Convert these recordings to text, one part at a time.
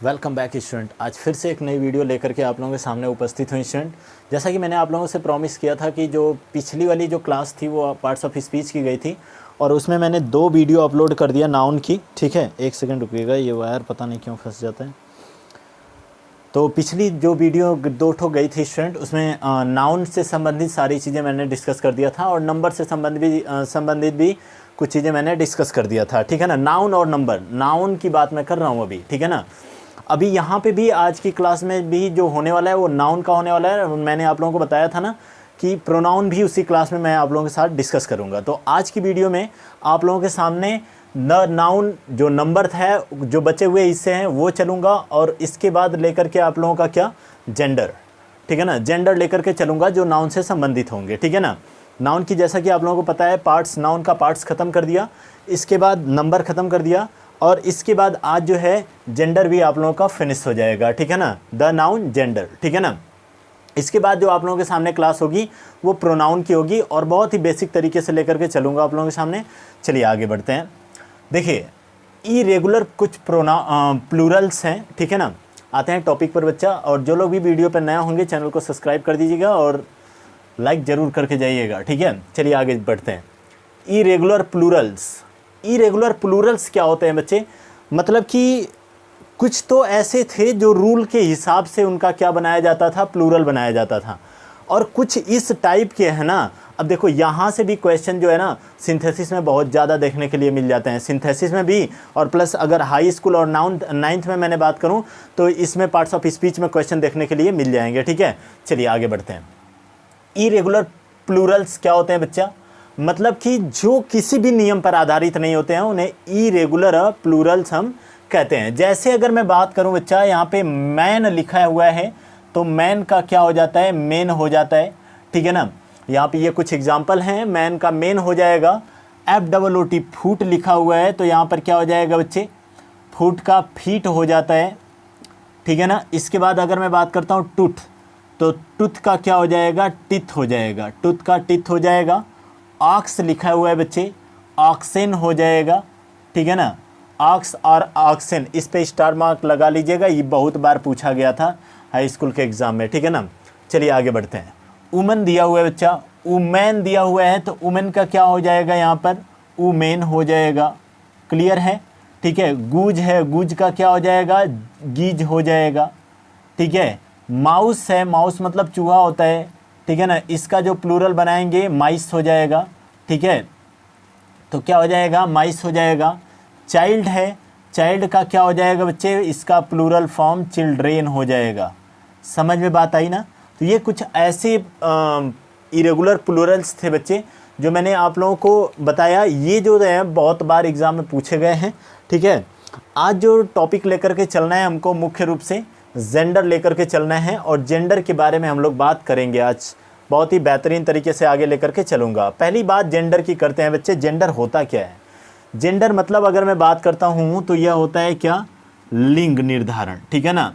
Welcome back student. आज फिर से एक नई वीडियो लेकर के आप लोगों के सामने उपस्थित हुई स्टूडेंट। जैसा कि मैंने आप लोगों से प्रॉमिस किया था कि जो पिछली वाली जो क्लास थी वो पार्ट्स ऑफ स्पीच की गई थी और उसमें मैंने 2 वीडियो अपलोड कर दिया नाउन की। ठीक है, एक सेकंड रुकिएगा, ये वायर पता नहीं क्यों फंस जाता है। तो पिछली जो वीडियो 2 ठो गई थी स्टूडेंट, उसमें नाउन से संबंधित सारी चीज़ें मैंने डिस्कस कर दिया था और नंबर से संबंधित भी कुछ चीज़ें मैंने डिस्कस कर दिया था। ठीक है ना, नाउन और नंबर, नाउन की बात मैं कर रहा हूँ अभी। ठीक है ना, अभी यहाँ पे भी आज की क्लास में भी जो होने वाला है वो नाउन का होने वाला है। मैंने आप लोगों को बताया था ना कि प्रोनाउन भी उसी क्लास में मैं आप लोगों के साथ डिस्कस करूँगा। तो आज की वीडियो में आप लोगों के सामने नाउन जो नंबर है, जो बचे हुए हिस्से हैं वो चलूँगा और इसके बाद लेकर के आप लोगों का क्या, जेंडर। ठीक है ना, जेंडर लेकर के चलूँगा जो नाउन से संबंधित होंगे। ठीक है ना, नाउन की जैसा कि आप लोगों को पता है पार्ट्स, नाउन का पार्ट्स ख़त्म कर दिया, इसके बाद नंबर ख़त्म कर दिया और इसके बाद आज जो है जेंडर भी आप लोगों का फिनिश हो जाएगा। ठीक है ना, द नाउन जेंडर। ठीक है ना, इसके बाद जो आप लोगों के सामने क्लास होगी वो प्रोनाउन की होगी और बहुत ही बेसिक तरीके से लेकर के चलूँगा आप लोगों के सामने। चलिए आगे बढ़ते हैं। देखिए, इरेगुलर कुछ प्लूरल्स हैं। ठीक है ना, आते हैं टॉपिक पर बच्चा। और जो लोग भी वीडियो पर नया होंगे चैनल को सब्सक्राइब कर दीजिएगा और लाइक ज़रूर करके जाइएगा। ठीक है, चलिए आगे बढ़ते हैं। इरेगुलर प्लूरल्स, इरेगुलर प्लूरल्स क्या होते हैं बच्चे? मतलब कि कुछ तो ऐसे थे जो रूल के हिसाब से उनका क्या बनाया जाता था, प्लूरल बनाया जाता था, और कुछ इस टाइप के हैं ना। अब देखो यहाँ से भी क्वेश्चन जो है ना सिंथेसिस में बहुत ज़्यादा देखने के लिए मिल जाते हैं, सिंथेसिस में भी, और प्लस अगर हाई स्कूल और नाइन्थ में मैंने बात करूँ तो इसमें पार्ट्स ऑफ स्पीच में क्वेश्चन देखने के लिए मिल जाएंगे। ठीक है, चलिए आगे बढ़ते हैं। इरेगुलर प्लूरल्स क्या होते हैं बच्चा? मतलब कि जो किसी भी नियम पर आधारित नहीं होते हैं उन्हें इरेगुलर प्लूरल्स हम कहते हैं। जैसे अगर मैं बात करूं बच्चा, यहाँ पे मैन लिखा हुआ है तो मैन का क्या हो जाता है, मेन हो जाता है। ठीक है ना, यहाँ पे ये कुछ एग्जांपल हैं। मैन का मेन हो जाएगा। FOOT फूट लिखा हुआ है तो यहाँ पर क्या हो जाएगा बच्चे, फूट का फीट हो जाता है। ठीक है ना, इसके बाद अगर मैं बात करता हूँ टूथ, तो टूथ का क्या हो जाएगा, टिथ हो जाएगा, टूथ का टिथ हो जाएगा। ऑक्स लिखा हुआ है बच्चे, ऑक्सेन हो जाएगा। ठीक है ना, ऑक्स और ऑक्सेन, इस पे स्टार मार्क लगा लीजिएगा, ये बहुत बार पूछा गया था हाई स्कूल के एग्ज़ाम में। ठीक है ना, चलिए आगे बढ़ते हैं। वुमन दिया हुआ है बच्चा, वुमेन दिया हुआ है तो वुमेन का क्या हो जाएगा, यहाँ पर वुमेन हो जाएगा। क्लियर है? ठीक है, गूज है, गूज का क्या हो जाएगा, गीज हो जाएगा। ठीक है, माउस है, माउस मतलब चूहा होता है। ठीक है ना, इसका जो प्लूरल बनाएंगे माइस हो जाएगा। ठीक है, तो क्या हो जाएगा, माइस हो जाएगा। चाइल्ड है, चाइल्ड का क्या हो जाएगा बच्चे, इसका प्लूरल फॉर्म चिल्ड्रेन हो जाएगा। समझ में बात आई ना? तो ये कुछ ऐसे इरेगुलर प्लूरल्स थे बच्चे जो मैंने आप लोगों को बताया। ये जो है बहुत बार एग्ज़ाम में पूछे गए हैं। ठीक है, आज जो टॉपिक लेकर के चलना है हमको मुख्य रूप से जेंडर लेकर के चलना है और जेंडर के बारे में हम लोग बात करेंगे आज। बहुत ही बेहतरीन तरीके से आगे लेकर के चलूँगा। पहली बात जेंडर की करते हैं बच्चे। जेंडर होता क्या है? जेंडर मतलब अगर मैं बात करता हूँ तो यह होता है क्या, लिंग निर्धारण। ठीक है ना,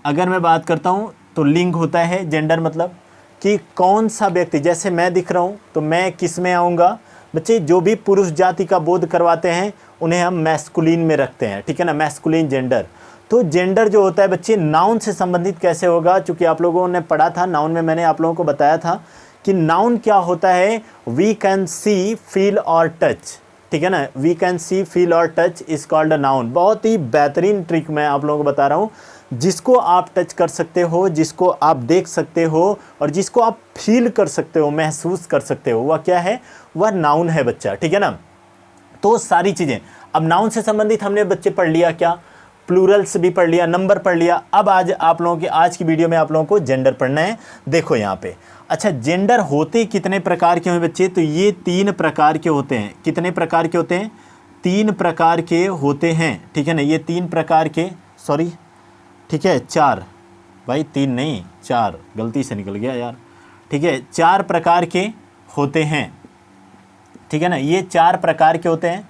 अगर मैं बात करता हूँ तो लिंग होता है जेंडर, मतलब कि कौन सा व्यक्ति, जैसे मैं दिख रहा हूँ तो मैं किस में आऊँगा बच्चे, जो भी पुरुष जाति का बोध करवाते हैं उन्हें हम मैस्कुलिन में रखते हैं। ठीक है ना, मैस्कुलिन जेंडर। तो जेंडर जो होता है बच्चे नाउन से संबंधित कैसे होगा, चूँकि आप लोगों ने पढ़ा था नाउन में, मैंने आप लोगों को बताया था कि नाउन क्या होता है, वी कैन सी, फील और टच। ठीक है ना, वी कैन सी, फील और touch is called a noun. बहुत ही बेहतरीन ट्रिक मैं आप लोगों को बता रहा हूँ। जिसको आप टच कर सकते हो, जिसको आप देख सकते हो और जिसको आप फील कर सकते हो, महसूस कर सकते हो, वह क्या है, वह नाउन है बच्चा। ठीक है ना, तो सारी चीज़ें अब नाउन से संबंधित हमने बच्चे पढ़ लिया, क्या प्लूरल्स भी पढ़ लिया, नंबर पढ़ लिया। अब आज की वीडियो में आप लोगों को जेंडर पढ़ना है। देखो यहाँ पे, अच्छा जेंडर होते कितने प्रकार के हैं बच्चे? तो ये 3 प्रकार के होते हैं। कितने प्रकार के होते हैं? 3 प्रकार के होते हैं। ठीक है ना, ये 3 प्रकार के, सॉरी ठीक है 4, भाई 3 नहीं 4, गलती से निकल गया यार। ठीक है, 4 प्रकार के होते हैं। ठीक है ना, ये 4 प्रकार के होते हैं।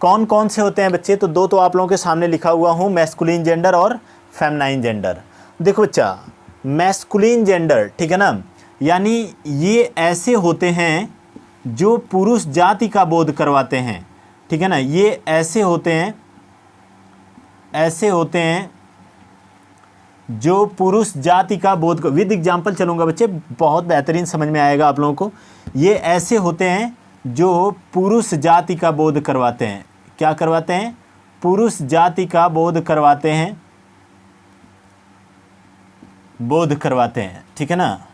कौन कौन से होते हैं बच्चे? तो 2 तो आप लोगों के सामने लिखा हुआ हूँ, मैस्कुलिन जेंडर और फेमिनाइन जेंडर। देखो बच्चा, मैस्कुलिन जेंडर, ठीक है ना, यानी ये ऐसे होते हैं जो पुरुष जाति का बोध करवाते हैं। ठीक है ना, ये ऐसे होते हैं ऐसे होते हैं जो पुरुष जाति का बोध विद एग्जाम्पल चलूंगा बच्चे, बहुत बेहतरीन समझ में आएगा आप लोगों को। ये ऐसे होते हैं जो पुरुष जाति का बोध करवाते हैं। क्या करवाते हैं? पुरुष जाति का बोध करवाते हैं, बोध करवाते हैं, ठीक है ना।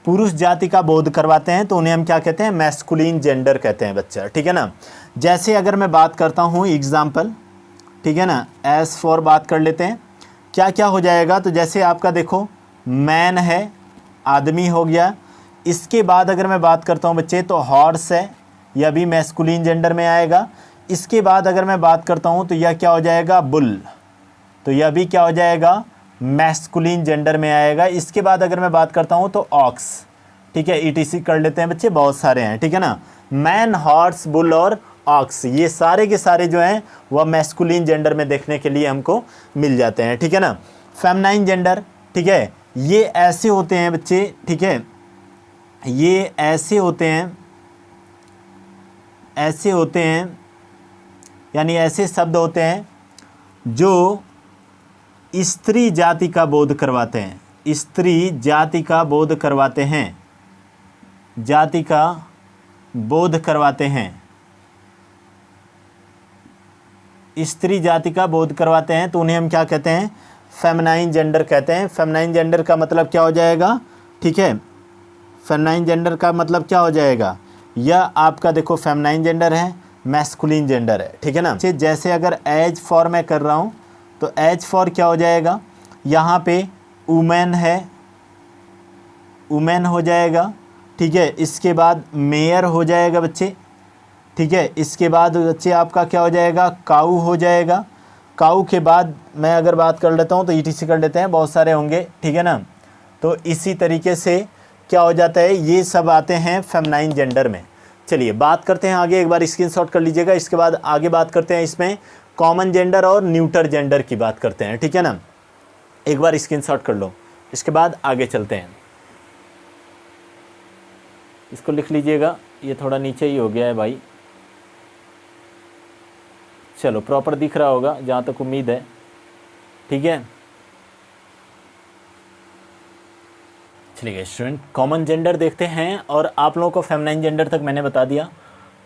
पुरुष जाति का बोध करवाते हैं तो उन्हें हम क्या कहते हैं? मैस्कुलिन जेंडर कहते हैं बच्चा, ठीक है ना। जैसे अगर मैं बात करता हूँ एग्जाम्पल, ठीक है ना, एस फॉर बात कर लेते हैं, क्या क्या हो जाएगा। तो जैसे आपका देखो मैन है, आदमी हो गया। इसके बाद अगर मैं बात करता हूँ बच्चे तो हॉर्स है, यह भी मैस्कुलिन जेंडर में आएगा। इसके बाद अगर मैं बात करता हूँ तो यह क्या हो जाएगा? बुल, तो यह भी क्या हो जाएगा? मैस्कुलिन जेंडर में आएगा। इसके बाद अगर मैं बात करता हूँ तो ऑक्स, ठीक है, ईटीसी कर लेते हैं बच्चे, बहुत सारे हैं, ठीक है ना। मैन, हॉर्स, बुल और ऑक्स, ये सारे के सारे जो हैं वह मैस्कुलिन जेंडर में देखने के लिए हमको मिल जाते हैं, ठीक है ना। फेमिनाइन जेंडर, ठीक है, ये ऐसे होते हैं बच्चे, ठीक है, ये ऐसे होते हैं, ऐसे होते हैं, यानी ऐसे शब्द होते हैं जो स्त्री जाति का बोध करवाते हैं। स्त्री जाति का बोध करवाते हैं, जाति का बोध करवाते हैं, स्त्री जाति का बोध करवाते हैं तो उन्हें हम क्या कहते हैं? फेमिनाइन जेंडर कहते हैं। फेमिनाइन जेंडर का मतलब क्या हो जाएगा? ठीक है, फेमिनाइन जेंडर का मतलब क्या हो जाएगा? यह आपका देखो फेमिनाइन जेंडर है, मैस्कुलिन जेंडर है, ठीक है ना। जैसे अगर एज फॉर मैं कर रहा हूँ तो एज फॉर क्या हो जाएगा? यहाँ पे वुमेन है, वुमेन हो जाएगा, ठीक है। इसके बाद मेयर हो जाएगा बच्चे, ठीक है। इसके बाद बच्चे आपका क्या हो जाएगा? काऊ हो जाएगा। काऊ के बाद मैं अगर बात कर लेता हूँ तो ईटीसी कर लेते हैं, बहुत सारे होंगे, ठीक है ना। तो इसी तरीके से क्या हो जाता है? ये सब आते हैं फेमिनाइन जेंडर में। चलिए बात करते हैं आगे, एक बार स्क्रीनशॉट कर लीजिएगा। इसके बाद आगे बात करते हैं इसमें कॉमन जेंडर और न्यूटर जेंडर की बात करते हैं, ठीक है ना। एक बार स्क्रीनशॉट कर लो, इसके बाद आगे चलते हैं। इसको लिख लीजिएगा, ये थोड़ा नीचे ही हो गया है भाई। चलो प्रॉपर दिख रहा होगा जहाँ तक उम्मीद है, ठीक है। चलिए स्टूडेंट, कॉमन जेंडर देखते हैं और आप लोगों को फेमिनाइन जेंडर तक मैंने बता दिया।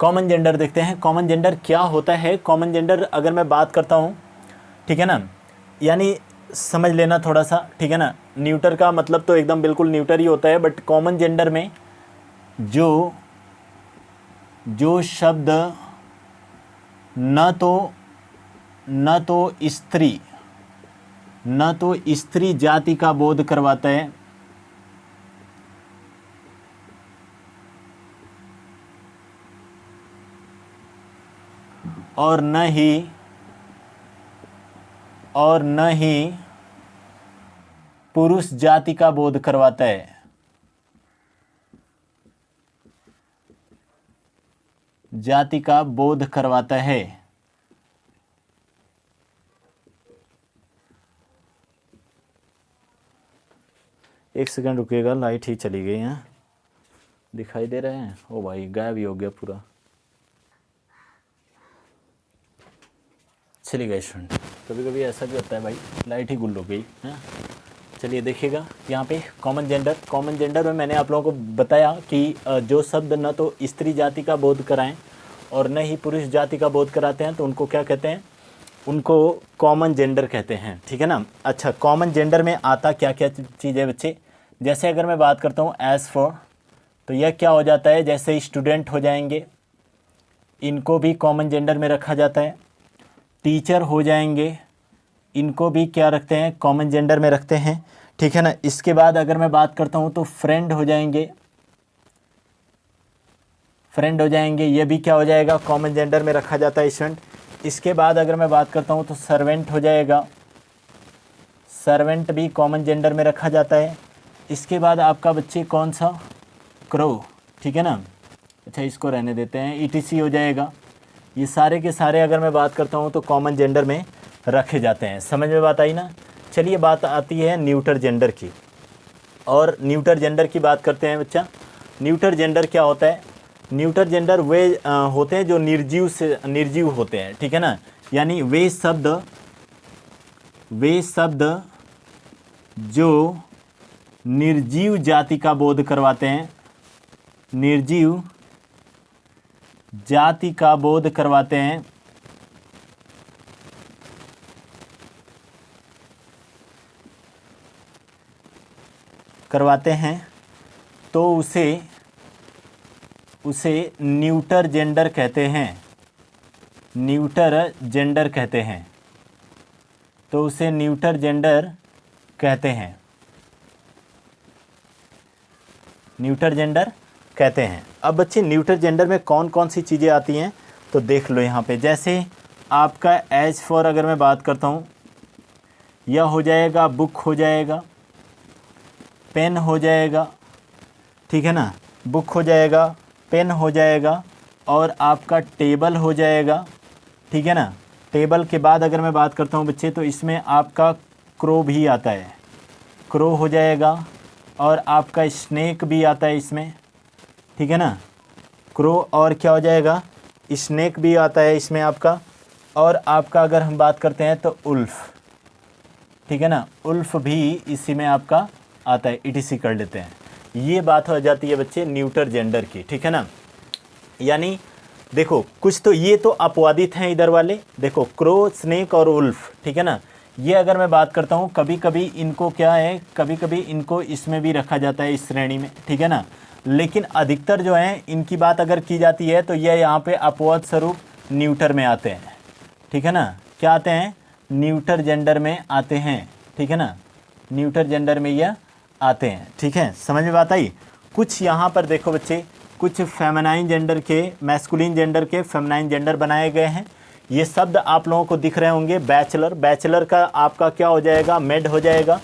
कॉमन जेंडर देखते हैं, कॉमन जेंडर क्या होता है। कॉमन जेंडर अगर मैं बात करता हूँ, ठीक है ना, यानी समझ लेना थोड़ा सा, ठीक है ना। न्यूटर का मतलब तो एकदम बिल्कुल न्यूटर ही होता है, बट कॉमन जेंडर में जो शब्द न तो स्त्री जाति का बोध करवाता है, और न ही पुरुष जाति का बोध करवाता है। जाति का बोध करवाता है। एक सेकंड रुकिएगा, लाइट ही चली गई है, दिखाई दे रहे हैं? ओ भाई गायब ही हो गया पूरा। चली गई स्टूडेंट, कभी कभी ऐसा भी होता है भाई, लाइट ही गुल हो गई है। चलिए देखिएगा यहाँ पे कॉमन जेंडर में मैंने आप लोगों को बताया कि जो शब्द न तो स्त्री जाति का बोध कराएं और न ही पुरुष जाति का बोध कराते हैं तो उनको क्या कहते हैं? उनको कॉमन जेंडर कहते हैं, ठीक है ना। अच्छा, कॉमन जेंडर में आता क्या क्या चीज़ है बच्चे? जैसे अगर मैं बात करता हूँ एज फॉर, तो यह क्या हो जाता है? जैसे स्टूडेंट हो जाएंगे, इनको भी कॉमन जेंडर में रखा जाता है। टीचर हो जाएंगे, इनको भी क्या रखते हैं? कॉमन जेंडर में रखते हैं, ठीक है ना। इसके बाद अगर मैं बात करता हूँ तो फ्रेंड हो जाएंगे, ये भी क्या हो जाएगा? कॉमन जेंडर में रखा जाता है स्टूडेंट। इसके बाद अगर मैं बात करता हूँ तो सर्वेंट हो जाएगा, सर्वेंट भी कॉमन जेंडर में रखा जाता है। इसके बाद आपका बच्चे कौन सा? क्रो, ठीक है ना। अच्छा इसको रहने देते हैं, ईटीसी हो जाएगा। ये सारे के सारे अगर मैं बात करता हूँ तो कॉमन जेंडर में रखे जाते हैं। समझ में बात आई ना। चलिए बात आती है न्यूटर जेंडर की, और न्यूटर जेंडर की बात करते हैं बच्चा। न्यूटर जेंडर क्या होता है? न्यूटर जेंडर वे होते हैं जो निर्जीव होते हैं, ठीक है ना। यानी वे शब्द जो निर्जीव जाति का बोध करवाते हैं, निर्जीव जाति का बोध करवाते हैं, तो उसे न्यूटर जेंडर कहते हैं, न्यूटर जेंडर कहते हैं, तो उसे न्यूटर जेंडर कहते हैं, न्यूटर जेंडर कहते हैं। अब बच्चे न्यूटर जेंडर में कौन कौन सी चीज़ें आती हैं तो देख लो यहाँ पे। जैसे आपका एज फॉर अगर मैं बात करता हूँ, यह हो जाएगा बुक हो जाएगा, पेन हो जाएगा, ठीक है ना, बुक हो जाएगा, पेन हो जाएगा, और आपका टेबल हो जाएगा, ठीक है ना। टेबल के बाद अगर मैं बात करता हूँ बच्चे तो इसमें आपका क्रो भी आता है, क्रो हो जाएगा, और आपका स्नेक भी आता है इसमें, ठीक है ना, क्रो और क्या हो जाएगा, स्नेक भी आता है इसमें आपका। और आपका अगर हम बात करते हैं तो उल्फ, ठीक है ना, उल्फ भी इसी में आपका आता है, इटीसी कर लेते हैं। ये बात हो जाती है बच्चे न्यूटर जेंडर की, ठीक है ना। यानी देखो कुछ तो ये तो अपवादित हैं इधर वाले, देखो क्रो, स्नेक और उल्फ, ठीक है ना। ये अगर मैं बात करता हूँ कभी कभी इनको क्या है, कभी कभी इनको इसमें भी रखा जाता है, इस श्रेणी में, ठीक है ना। लेकिन अधिकतर जो है इनकी बात अगर की जाती है तो ये यहाँ पे अपवाद स्वरूप न्यूटर में आते हैं, ठीक है ना। क्या आते हैं, न्यूटर जेंडर में आते हैं, ठीक है ना, न्यूटर जेंडर में यह आते हैं, ठीक है। समझ में बात आई। कुछ यहाँ पर देखो बच्चे, कुछ फेमिनाइन जेंडर के, मैस्कुलिन जेंडर के फेमिनाइन जेंडर बनाए गए हैं। ये शब्द आप लोगों को दिख रहे होंगे। बैचलर, बैचलर का आपका क्या हो जाएगा, मेड हो जाएगा।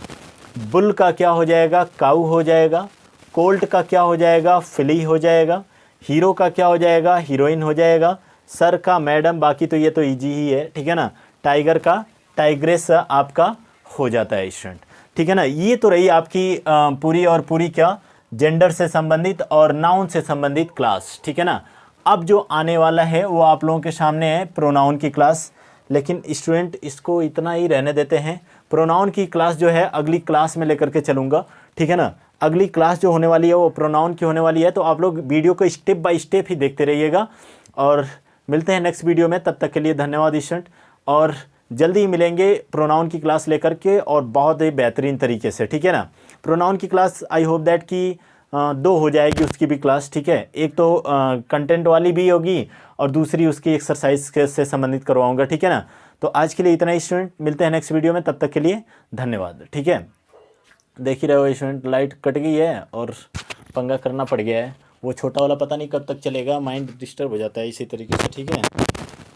बुल का क्या हो जाएगा, काऊ हो जाएगा। कोल्ट का क्या हो जाएगा, फिली हो जाएगा। हीरो का क्या हो जाएगा, हीरोइन हो जाएगा। सर का मैडम, बाकी तो ये तो इजी ही है, ठीक है ना। टाइगर का टाइग्रेस आपका हो जाता है स्टूडेंट, ठीक है ना। ये तो रही आपकी पूरी और पूरी क्या, जेंडर से संबंधित और नाउन से संबंधित क्लास, ठीक है ना। अब जो आने वाला है वो आप लोगों के सामने है प्रोनाउन की क्लास। लेकिन स्टूडेंट इसको इतना ही रहने देते हैं। प्रोनाउन की क्लास जो है अगली क्लास में लेकर के चलूँगा, ठीक है ना। अगली क्लास जो होने वाली है वो प्रोनाउन की होने वाली है, तो आप लोग वीडियो को स्टेप बाय स्टेप ही देखते रहिएगा। और मिलते हैं नेक्स्ट वीडियो में, तब तक के लिए धन्यवाद स्टूडेंट। और जल्दी ही मिलेंगे प्रोनाउन की क्लास लेकर के, और बहुत ही बेहतरीन तरीके से, ठीक है ना। प्रोनाउन की क्लास आई होप दैट कि 2 हो जाएगी उसकी भी क्लास, ठीक है। एक तो कंटेंट वाली भी होगी और दूसरी उसकी एक्सरसाइज से संबंधित करवाऊंगा, ठीक है ना। तो आज के लिए इतना ही स्टूडेंट, मिलते हैं नेक्स्ट वीडियो में, तब तक के लिए धन्यवाद, ठीक है। देख ही रहे हो स्टूडेंट, लाइट कट गई है और पंगा करना पड़ गया है। वो छोटा वाला पता नहीं कब तक चलेगा, माइंड डिस्टर्ब हो जाता है इसी तरीके से, ठीक है।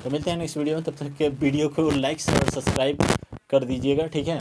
तो मिलते हैं नेक्स्ट वीडियो में, तब तक के वीडियो को लाइक और सब्सक्राइब कर दीजिएगा, ठीक है।